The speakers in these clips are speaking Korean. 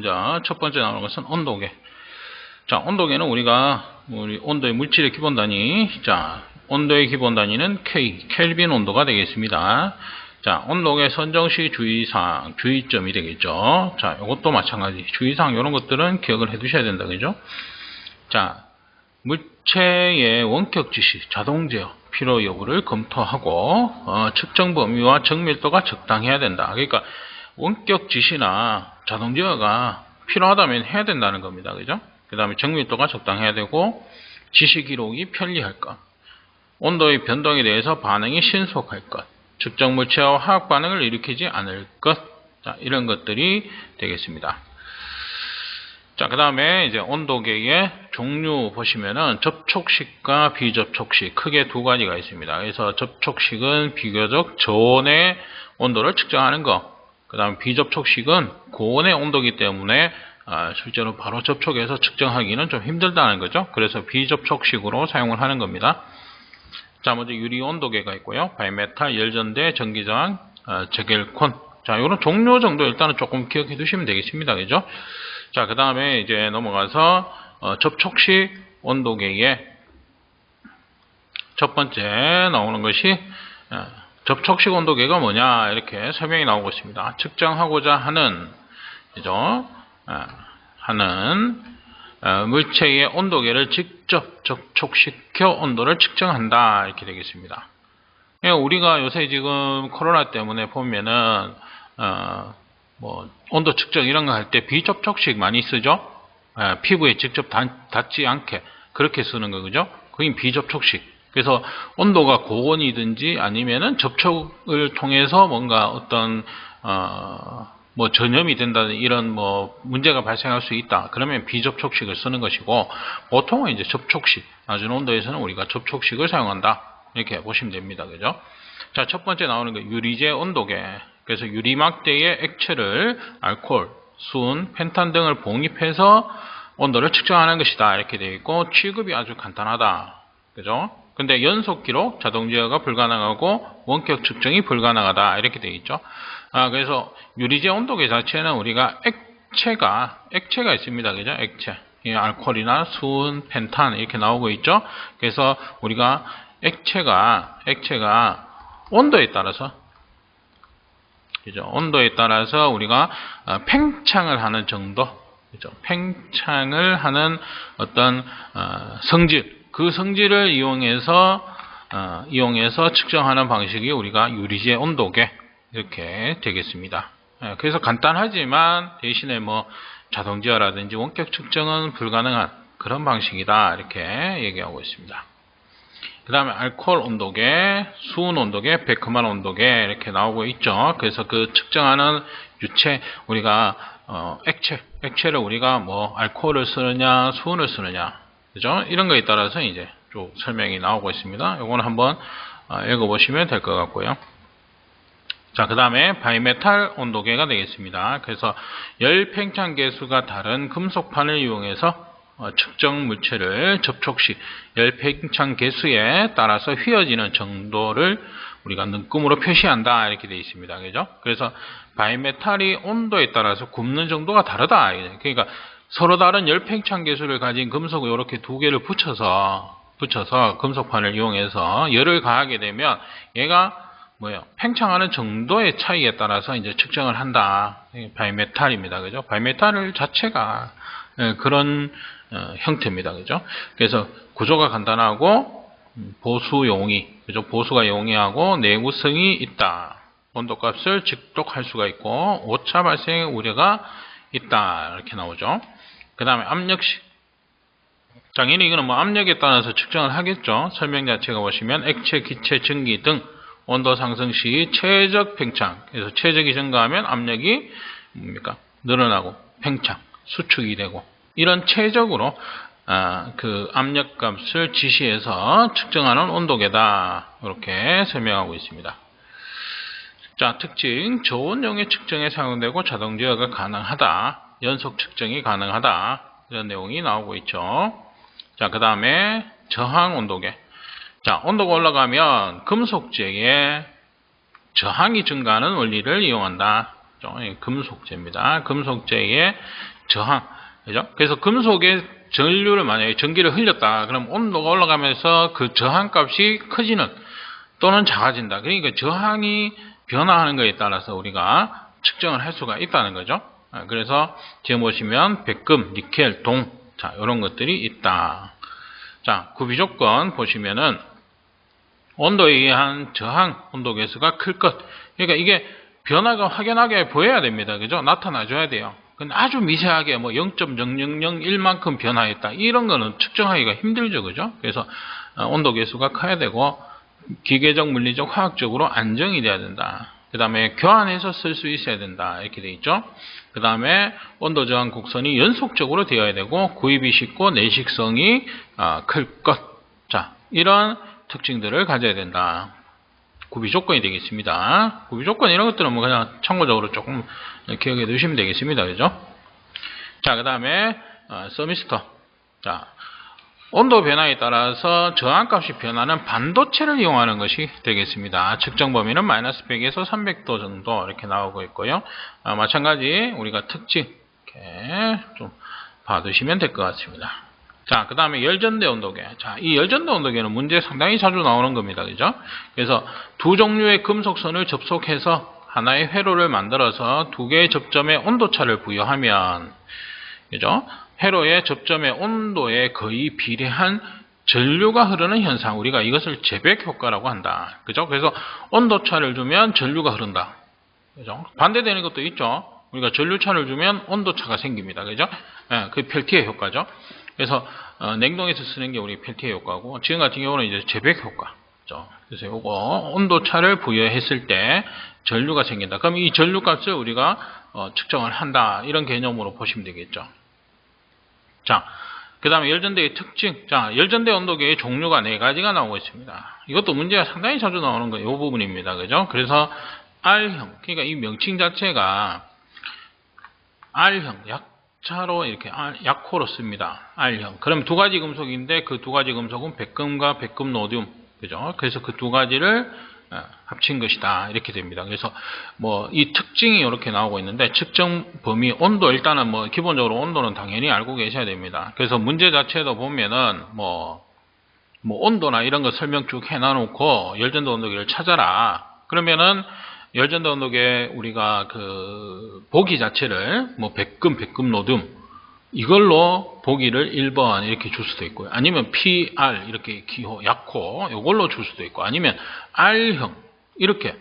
먼저 첫 번째 나오는 것은 온도계. 자, 온도계는 우리 온도의 물질의 기본 단위. 자, 온도의 기본 단위는 켈빈 온도가 되겠습니다. 자, 온도계 선정시 주의사항, 주의점이 되겠죠. 자, 이것도 마찬가지. 주의사항 이런 것들은 기억을 해 두셔야 된다. 그죠? 자, 물체의 원격 지시, 자동 제어, 필요 여부를 검토하고 측정 범위와 정밀도가 적당해야 된다. 그러니까 원격 지시나 자동 제어가 필요하다면 해야 된다는 겁니다. 그죠? 그 다음에 정밀도가 적당해야 되고 지시 기록이 편리할 것, 온도의 변동에 대해서 반응이 신속할 것, 측정 물체와 화학 반응을 일으키지 않을 것. 자, 이런 것들이 되겠습니다. 자, 그 다음에 이제 온도계의 종류 보시면은 접촉식과 비접촉식 크게 두 가지가 있습니다. 그래서 접촉식은 비교적 저온의 온도를 측정하는 거, 그 다음에 비접촉식은 고온의 온도이기 때문에 실제로 바로 접촉해서 측정하기는 좀 힘들다는 거죠. 그래서 비접촉식으로 사용을 하는 겁니다. 자, 먼저 유리 온도계가 있고요. 바이메탈, 열전대, 전기저항, 제겔콘. 자, 이런 종류 정도 일단은 조금 기억해 두시면 되겠습니다. 그죠? 자, 그 다음에 이제 넘어가서 접촉식 온도계의 첫 번째 나오는 것이 접촉식 온도계가 뭐냐 이렇게 설명이 나오고 있습니다. 측정하고자 하는 그죠? 물체의 온도계를 직접 접촉시켜 온도를 측정한다 이렇게 되겠습니다. 우리가 요새 지금 코로나 때문에 보면은 온도 측정 이런 거 할 때 비접촉식 많이 쓰죠. 피부에 직접 닿지 않게 그렇게 쓰는 거 그죠? 그게 비접촉식. 그래서 온도가 고온이든지 아니면은 접촉을 통해서 뭔가 어떤 전염이 된다든 이런 문제가 발생할 수 있다. 그러면 비접촉식을 쓰는 것이고, 보통은 이제 접촉식, 낮은 온도에서는 우리가 접촉식을 사용한다. 이렇게 보시면 됩니다. 그죠? 자, 첫 번째 나오는 거 유리제 온도계. 그래서 유리막대에 액체를 알코올, 수은, 펜탄 등을 봉입해서 온도를 측정하는 것이다. 이렇게 되어 있고, 취급이 아주 간단하다. 그죠? 근데 연속 기록, 자동 제어가 불가능하고 원격 측정이 불가능하다. 이렇게 되어 있죠. 그래서 유리제 온도계 자체는 우리가 액체가 있습니다. 그죠? 액체. 알코올이나 수은, 펜탄 이렇게 나오고 있죠. 그래서 우리가 액체가 온도에 따라서 그죠? 온도에 따라서 우리가 팽창을 하는 정도, 그죠? 팽창을 하는 어떤 성질, 그 성질을 이용해서 측정하는 방식이 우리가 유리제 온도계 이렇게 되겠습니다. 그래서 간단하지만 대신에 자동 제어라든지 원격 측정은 불가능한 그런 방식이다 이렇게 얘기하고 있습니다. 그 다음에 알코올 온도계, 수은 온도계, 베크만 온도계 이렇게 나오고 있죠. 그래서 그 측정하는 유체 우리가 액체를 우리가 알코올을 쓰느냐 수은을 쓰느냐 그죠? 이런 거에 따라서 이제 쭉 설명이 나오고 있습니다. 요거는 한번 읽어보시면 될 것 같고요. 자, 그 다음에 바이메탈 온도계가 되겠습니다. 그래서 열 팽창 계수가 다른 금속판을 이용해서 측정 물체를 접촉시 열 팽창 계수에 따라서 휘어지는 정도를 우리가 능금으로 표시한다 이렇게 되어 있습니다. 그죠? 그래서 바이메탈이 온도에 따라서 굽는 정도가 다르다. 그러니까 서로 다른 열 팽창 계수를 가진 금속을 이렇게 두 개를 붙여서 금속판을 이용해서 열을 가하게 되면 얘가 팽창하는 정도의 차이에 따라서 이제 측정을 한다. 바이메탈입니다. 그죠? 바이메탈 자체가 그런 형태입니다. 그죠? 그래서 구조가 간단하고 보수 용이, 그죠? 보수가 용이하고 내구성이 있다. 온도값을 직독할 수가 있고 오차 발생의 우려가 있다. 이렇게 나오죠. 그 다음에 압력식. 당연히 이거는 압력에 따라서 측정을 하겠죠. 설명 자체가 보시면 액체, 기체, 전기 등 온도 상승 시 최적 팽창. 그래서 최적이 증가하면 압력이 늘어나고 팽창, 수축이 되고 이런 최적으로 그 압력값을 지시해서 측정하는 온도계다. 이렇게 설명하고 있습니다. 자, 특징 저온용의 측정에 사용되고 자동 제어가 가능하다. 연속 측정이 가능하다. 이런 내용이 나오고 있죠. 자, 그 다음에 저항 온도계. 자, 온도가 올라가면 금속재의 저항이 증가하는 원리를 이용한다. 금속재입니다. 금속재의 저항. 그죠? 그래서 금속에 전류를 만약에 전기를 흘렸다. 그럼 온도가 올라가면서 그 저항 값이 커지는 또는 작아진다. 그러니까 저항이 변화하는 것에 따라서 우리가 측정을 할 수가 있다는 거죠. 그래서 지금 보시면 백금, 니켈, 동, 자, 이런 것들이 있다. 자, 구비조건 보시면은 온도에 의한 저항 온도 계수가 클 것. 그러니까 이게 변화가 확연하게 보여야 됩니다. 그죠? 나타나줘야 돼요. 근데 아주 미세하게 뭐 0.0001만큼 변화했다. 이런 거는 측정하기가 힘들죠. 그죠? 그래서 온도 계수가 커야 되고 기계적, 물리적, 화학적으로 안정이 돼야 된다. 그 다음에 교환해서 쓸 수 있어야 된다. 이렇게 돼 있죠. 그 다음에 온도 저항 곡선이 연속적으로 되어야 되고 구입이 쉽고 내식성이 클 것. 자, 이런 특징들을 가져야 된다. 구비 조건이 되겠습니다. 구비 조건 이런 것들은 뭐 그냥 참고적으로 조금 기억해 두시면 되겠습니다. 그죠? 자, 그 다음에 서미스터. 자, 온도 변화에 따라서 저항값이 변하는 반도체를 이용하는 것이 되겠습니다. 측정 범위는 마이너스 100에서 300도 정도 이렇게 나오고 있고요. 마찬가지 우리가 특징 이렇게 좀 봐두시면 될 것 같습니다. 자, 그 다음에 열전대 온도계. 자, 이 열전대 온도계는 문제에 상당히 자주 나오는 겁니다. 그죠? 그래서 두 종류의 금속선을 접속해서 하나의 회로를 만들어서 두 개의 접점에 온도차를 부여하면, 그죠? 회로의 접점의 온도에 거의 비례한 전류가 흐르는 현상. 우리가 이것을 재백 효과라고 한다. 그죠? 그래서 온도차를 주면 전류가 흐른다. 그죠? 반대되는 것도 있죠. 우리가 전류차를 주면 온도차가 생깁니다. 그죠? 예, 그 펠티의 효과죠. 그래서 냉동에서 쓰는 게 우리 펠티의 효과고, 지금 같은 경우는 이제 재백 효과죠. 그래서 요거 온도차를 부여했을 때 전류가 생긴다. 그럼 이 전류 값을 우리가 측정을 한다. 이런 개념으로 보시면 되겠죠. 자, 그 다음에 열전대의 특징. 자, 열전대 온도계의 종류가 4가지가 나오고 있습니다. 이것도 문제가 상당히 자주 나오는 거 이 부분입니다. 그죠? 그래서 R형, 그러니까 이 명칭 자체가 R형, 약차로 이렇게 약호로 씁니다. R형. 그럼 두 가지 금속인데 그 두 가지 금속은 백금과 백금 노듐. 그죠? 그래서 그 두 가지를 합친 것이다. 이렇게 됩니다. 그래서 뭐 이 특징이 이렇게 나오고 있는데, 측정 범위 온도, 일단은 뭐 기본적으로 온도는 당연히 알고 계셔야 됩니다. 그래서 문제 자체도 보면은 뭐 온도나 이런 거 설명 쭉 해놔놓고 열전도 온도계를 찾아라. 그러면은 열전도 온도계 우리가 그 보기 자체를 뭐 백금, 백금 노듐 이걸로 보기를 1번 이렇게 줄 수도 있고요. 아니면 PR 이렇게 기호, 약호 이걸로 줄 수도 있고, 아니면 R형 이렇게,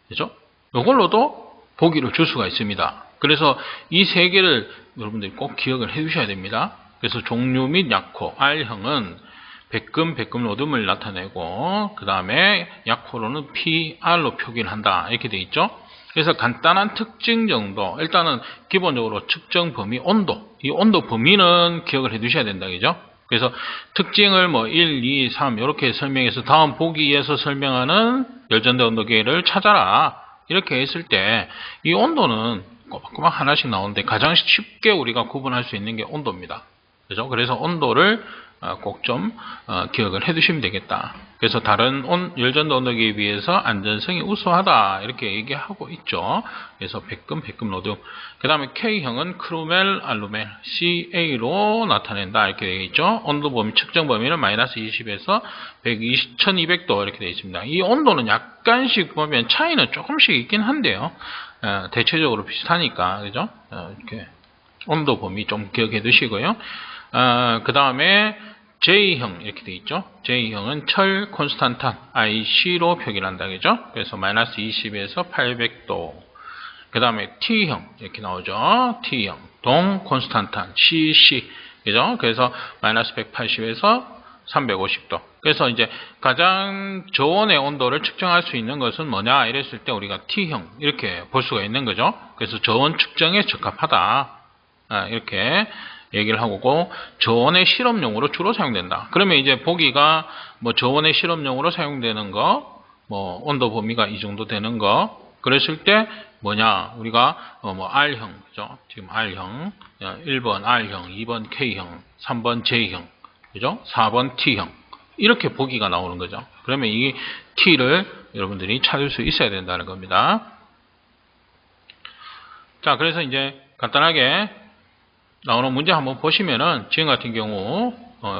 그죠? 이걸로도 보기를 줄 수가 있습니다. 그래서 이 세 개를 여러분들이 꼭 기억을 해 두셔야 됩니다. 그래서 종류 및 약호, R형은 백금, 백금 노듐을 나타내고, 그 다음에 약호로는 PR로 표기를 한다. 이렇게 돼 있죠. 그래서 간단한 특징 정도, 일단은 기본적으로 측정 범위 온도, 이 온도 범위는 기억을 해 두셔야 된다. 그죠? 그래서 특징을 뭐 1, 2, 3 이렇게 설명해서 다음 보기에서 설명하는 열전대 온도계를 찾아라. 이렇게 했을 때 이 온도는 꼬박꼬박 하나씩 나오는데 가장 쉽게 우리가 구분할 수 있는 게 온도입니다. 그죠? 그래서 온도를 꼭 좀 기억을 해 두시면 되겠다. 그래서 다른 열전도 온도계에 비해서 안전성이 우수하다 이렇게 얘기하고 있죠. 그래서 백금, 백금 노듐. 그 다음에 K형은 크루멜, 알루멜, CA로 나타낸다 이렇게 되어 있죠. 온도 범위, 측정 범위는 마이너스 20에서 1200도 이렇게 되어 있습니다. 이 온도는 약간씩 보면 차이는 조금씩 있긴 한데요. 대체적으로 비슷하니까, 그죠? 이렇게 온도 범위 좀 기억해 두시고요. 그 다음에 J형 이렇게 되어 있죠. J형은 철 콘스탄탄 IC로 표기를 한다. 그죠? 그래서 마이너스 20에서 800도. 그 다음에 T형 이렇게 나오죠. T형 동 콘스탄탄 CC. 그죠? 그래서 마이너스 180에서 350도. 그래서 이제 가장 저온의 온도를 측정할 수 있는 것은 뭐냐 이랬을 때 우리가 T형 이렇게 볼 수가 있는 거죠. 그래서 저온 측정에 적합하다. 이렇게 얘기를 하고, 저온의 실험용으로 주로 사용된다. 그러면 이제 보기가 뭐 저온의 실험용으로 사용되는 거, 뭐 온도 범위가 이 정도 되는 거, 그랬을 때 뭐냐, 우리가 뭐 R형, 그죠? 지금 R형, 1번 R형, 2번 K형, 3번 J형, 그죠? 4번 T형. 이렇게 보기가 나오는 거죠. 그러면 이 T를 여러분들이 찾을 수 있어야 된다는 겁니다. 자, 그래서 이제 간단하게 나오는 문제 한번 보시면은 지금 같은 경우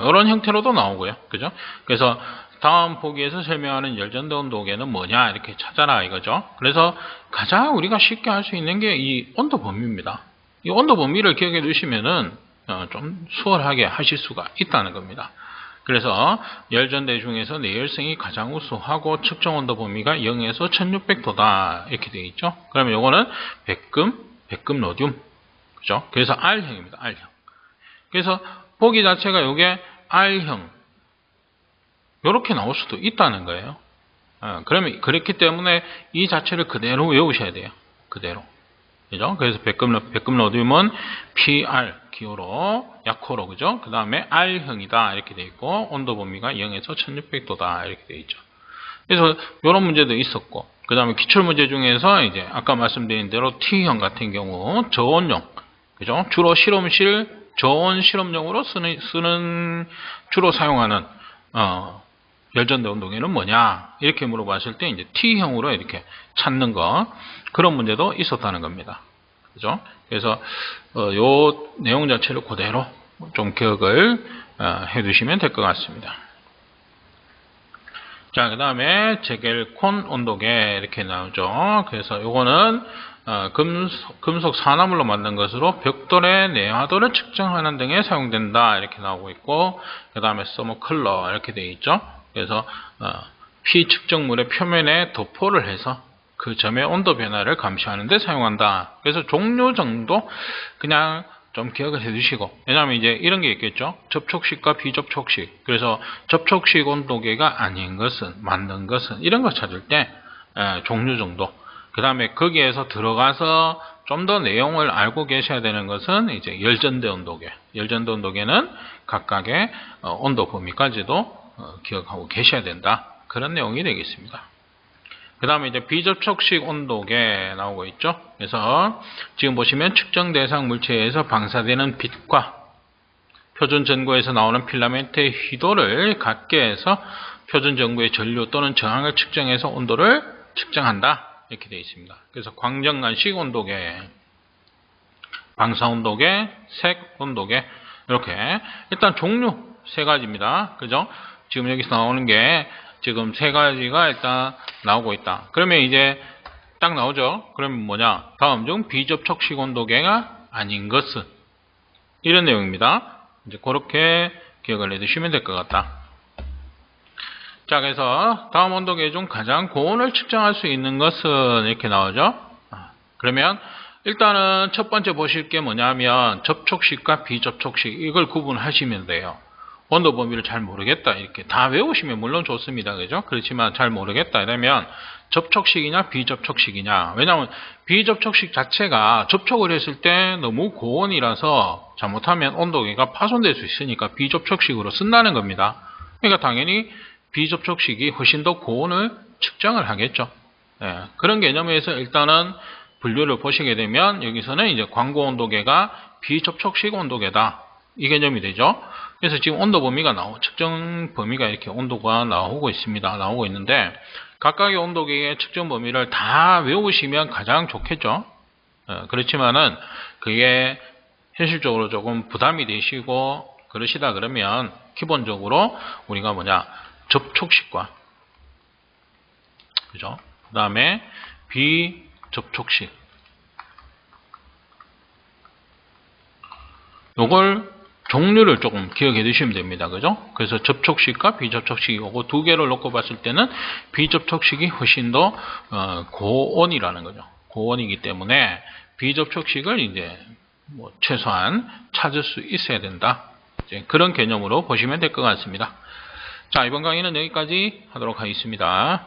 이런 형태로도 나오고요. 그죠? 그래서 다음 보기에서 설명하는 열전도 온도계는 뭐냐 이렇게 찾아라 이거죠. 그래서 가장 우리가 쉽게 할 수 있는 게 이 온도 범위입니다. 이 온도 범위를 기억해 두시면은 좀 수월하게 하실 수가 있다는 겁니다. 그래서 열전대 중에서 내열성이 가장 우수하고 측정 온도 범위가 0에서 1600도다 이렇게 되어 있죠. 그러면 요거는 백금 로듐, 그죠? 그래서 R형입니다. R형. 그래서 보기 자체가 요게 R형 요렇게 나올 수도 있다는 거예요. 그러면 그렇기 때문에 이 자체를 그대로 외우셔야 돼요. 그대로. 그죠? 그래서 백금 로듐은 PR 기호로 약호로, 그죠? 그 다음에 R형이다 이렇게 돼 있고 온도 범위가 0에서 1600도다 이렇게 돼 있죠. 그래서 이런 문제도 있었고, 그 다음에 기출 문제 중에서 이제 아까 말씀드린 대로 T형 같은 경우 저온용, 그죠? 주로 실험실 저온 실험용으로 쓰는 주로 사용하는 열전대 온도계는 뭐냐 이렇게 물어봤을 때 이제 T형으로 이렇게 찾는 거 그런 문제도 있었다는 겁니다. 그죠? 그래서 요 내용 자체를 그대로 좀 기억을 해두시면 될 것 같습니다. 자, 그 다음에 제겔콘 온도계 이렇게 나오죠. 그래서 요거는 금속 산화물로 만든 것으로 벽돌의 내화도를 측정하는 등에 사용된다 이렇게 나오고 있고, 그 다음에 서머클러 이렇게 되어 있죠. 그래서 피 측정물의 표면에 도포를 해서 그 점의 온도 변화를 감시하는 데 사용한다. 그래서 종류 정도 그냥 좀 기억을 해 두시고, 왜냐하면 이제 이런 게 있겠죠. 접촉식과 비접촉식. 그래서 접촉식 온도계가 아닌 것은, 맞는 것은 이런 거 찾을 때 종류 정도. 그 다음에 거기에서 들어가서 좀 더 내용을 알고 계셔야 되는 것은 이제 열전대 온도계. 열전대 온도계는 각각의 온도 범위까지도 기억하고 계셔야 된다. 그런 내용이 되겠습니다. 그 다음에 이제 비접촉식 온도계 나오고 있죠. 그래서 지금 보시면 측정 대상 물체에서 방사되는 빛과 표준 전구에서 나오는 필라멘트의 휘도를 같게 해서 표준 전구의 전류 또는 저항을 측정해서 온도를 측정한다. 이렇게 되어 있습니다. 그래서 광정관식 온도계, 방사 온도계, 색 온도계 이렇게 일단 종류 세 가지입니다. 그죠? 지금 여기서 나오는 게 지금 세 가지가 일단 나오고 있다. 그러면 이제 딱 나오죠. 그러면 뭐냐? 다음 중 비접촉식 온도계가 아닌 것은 이런 내용입니다. 이제 그렇게 기억을 해두시면 될 것 같다. 자, 그래서 다음 온도계 중 가장 고온을 측정할 수 있는 것은 이렇게 나오죠. 그러면 일단은 첫 번째 보실 게 뭐냐면 접촉식과 비접촉식 이걸 구분하시면 돼요. 온도 범위를 잘 모르겠다 이렇게 다 외우시면 물론 좋습니다. 그죠? 그렇지만 잘 모르겠다 이러면 접촉식이냐 비접촉식이냐, 왜냐하면 비접촉식 자체가 접촉을 했을 때 너무 고온이라서 잘못하면 온도계가 파손될 수 있으니까 비접촉식으로 쓴다는 겁니다. 그러니까 당연히 비접촉식이 훨씬 더 고온을 측정을 하겠죠. 그런 개념에서 일단은 분류를 보시게 되면 여기서는 이제 광고 온도계가 비접촉식 온도계다 이 개념이 되죠. 그래서 지금 온도 범위가 측정 범위가 이렇게 온도가 나오고 있습니다. 나오고 있는데 각각의 온도계의 측정 범위를 다 외우시면 가장 좋겠죠. 그렇지만은 그게 현실적으로 조금 부담이 되시고 그러시다 그러면 기본적으로 우리가 뭐냐 접촉식과 그죠? 그 다음에 비접촉식 요걸 종류를 조금 기억해 두시면 됩니다. 그죠? 그래서 접촉식과 비접촉식 요거 두 개를 놓고 봤을 때는 비접촉식이 훨씬 더 고온이라는 거죠. 고온이기 때문에 비접촉식을 이제 뭐 최소한 찾을 수 있어야 된다. 이제 그런 개념으로 보시면 될 것 같습니다. 자, 이번 강의는 여기까지 하도록 하겠습니다.